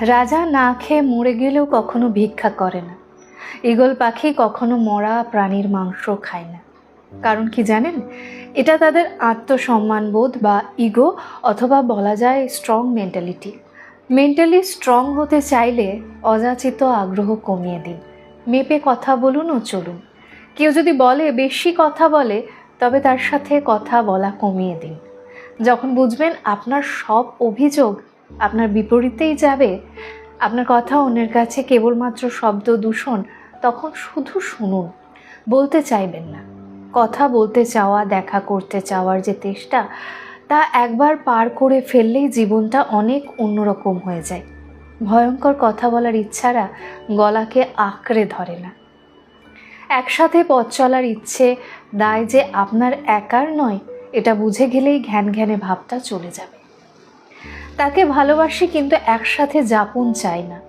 রাজা না খেয়ে মরে গেলেও কখনো ভিক্ষা করে না। ঈগল পাখি কখনো মরা প্রাণীর মাংস খায় না। কারণ কি জানেন? এটা তাদের আত্মসম্মানবোধ বা ইগো, অথবা বলা যায় স্ট্রং মেন্টালিটি। মেন্টালি স্ট্রং হতে চাইলে অযাচিত আগ্রহ কমিয়ে দিন। মেপে কথা বলুন ও চলুন। কেউ যদি বলে বেশি কথা বলে, তবে তার সাথে কথা বলা কমিয়ে দিন। যখন বুঝবেন আপনার সব অভিযোগ আপনার বিপরীতেই যাবে, আপনার কথা অন্যের কাছে কেবলমাত্র শব্দ দূষণ, তখন শুধু শুনুন, বলতে চাইবেন না। কথা বলতে চাওয়া, দেখা করতে চাওয়ার যে তেষ্টা, তা একবার পার করে ফেললেই জীবনটা অনেক অন্যরকম হয়ে যায়। ভয়ঙ্কর কথা বলার ইচ্ছারা গলাকে আঁকড়ে ধরে না। একসাথে পথ চলার ইচ্ছে দায় যে আপনার একার নয়, এটা বুঝে গেলেই ঘ্যান ঘ্যানে ভাবটা চলে যাবে। তাকে ভালোবাসি কিন্তু একসাথে যাপন চাই না।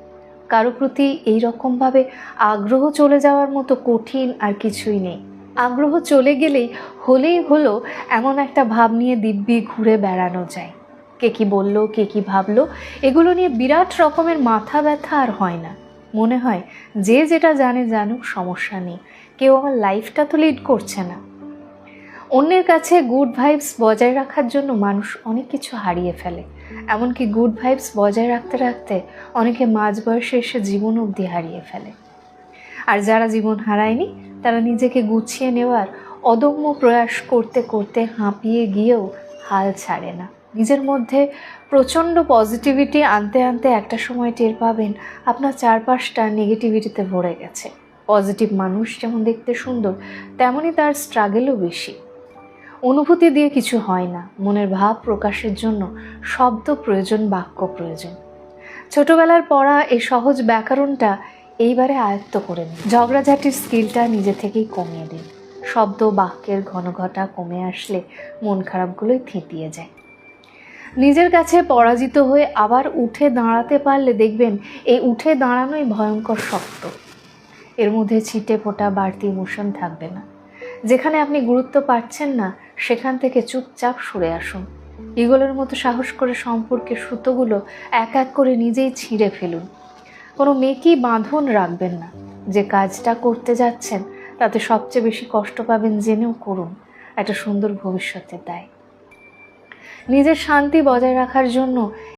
কারো প্রতি এইরকমভাবে আগ্রহ চলে যাওয়ার মতো কঠিন আর কিছুই নেই। আগ্রহ চলে গেলেই হলেই হলো এমন একটা ভাব নিয়ে দিব্যি ঘুরে বেড়ানো যায়। কে কি বললো, কে কি ভাবলো, এগুলো নিয়ে বিরাট রকমের মাথা ব্যথা আর হয় না। মনে হয় যে যেটা জানে জানুক, সমস্যা নেই, কেউ আমার লাইফটা তো লিড করছে না। অন্যের কাছে গুড ভাইবস বজায় রাখার জন্য মানুষ অনেক কিছু হারিয়ে ফেলে। এমনকি গুড ভাইবস বজায় রাখতে রাখতে অনেকে মাঝ বয়সে এসে জীবন অবধি হারিয়ে ফেলে। আর যারা জীবন হারায়নি, তারা নিজেকে গুছিয়ে নেওয়ার অদম্য প্রয়াস করতে করতে হাঁপিয়ে গিয়েও হাল ছাড়ে না। নিজের মধ্যে প্রচণ্ড পজিটিভিটি আনতে আনতে একটা সময় টের পাবেন আপনার চারপাশটা নেগেটিভিটিতে ভরে গেছে। পজিটিভ মানুষ যেমন দেখতে সুন্দর, তেমনই তার স্ট্রাগলও বেশি। অনুভূতি দিয়ে কিছু হয় না। মনের ভাব প্রকাশের জন্য শব্দ প্রয়োজন, বাক্য প্রয়োজন। ছোটবেলার পড়া এই সহজ ব্যাকরণটা এইবারে আয়ত্ত করে নিন। ঝগড়াঝাটির স্কিলটা নিজে থেকেই কমিয়ে দিন। শব্দ বাক্যের ঘনঘটা কমে আসলে মন খারাপগুলোই থিতিয়ে যায়। নিজের কাছে পরাজিত হয়ে আবার উঠে দাঁড়াতে পারলে দেখবেন এই উঠে দাঁড়ানোই ভয়ঙ্কর শক্ত। এর মধ্যে ছিটে ফোটা বাড়তি ইমোশন থাকবে না। যেখানে আপনি গুরুত্ব পাচ্ছেন না, সেখান থেকে চুপচাপ সরে আসুন। ঈগলের মতো সাহস করে সম্পর্কের সুতোগুলো এক এক করে নিজেই ছিঁড়ে ফেলুন। কোনো মেয়েকেই বাঁধন রাখবেন না। যে কাজটা করতে যাচ্ছেন তাতে সবচেয়ে বেশি কষ্ট পাবেন জেনেও করুন। একটা সুন্দর ভবিষ্যতের দায়। নিজের শান্তি বজায় রাখার জন্য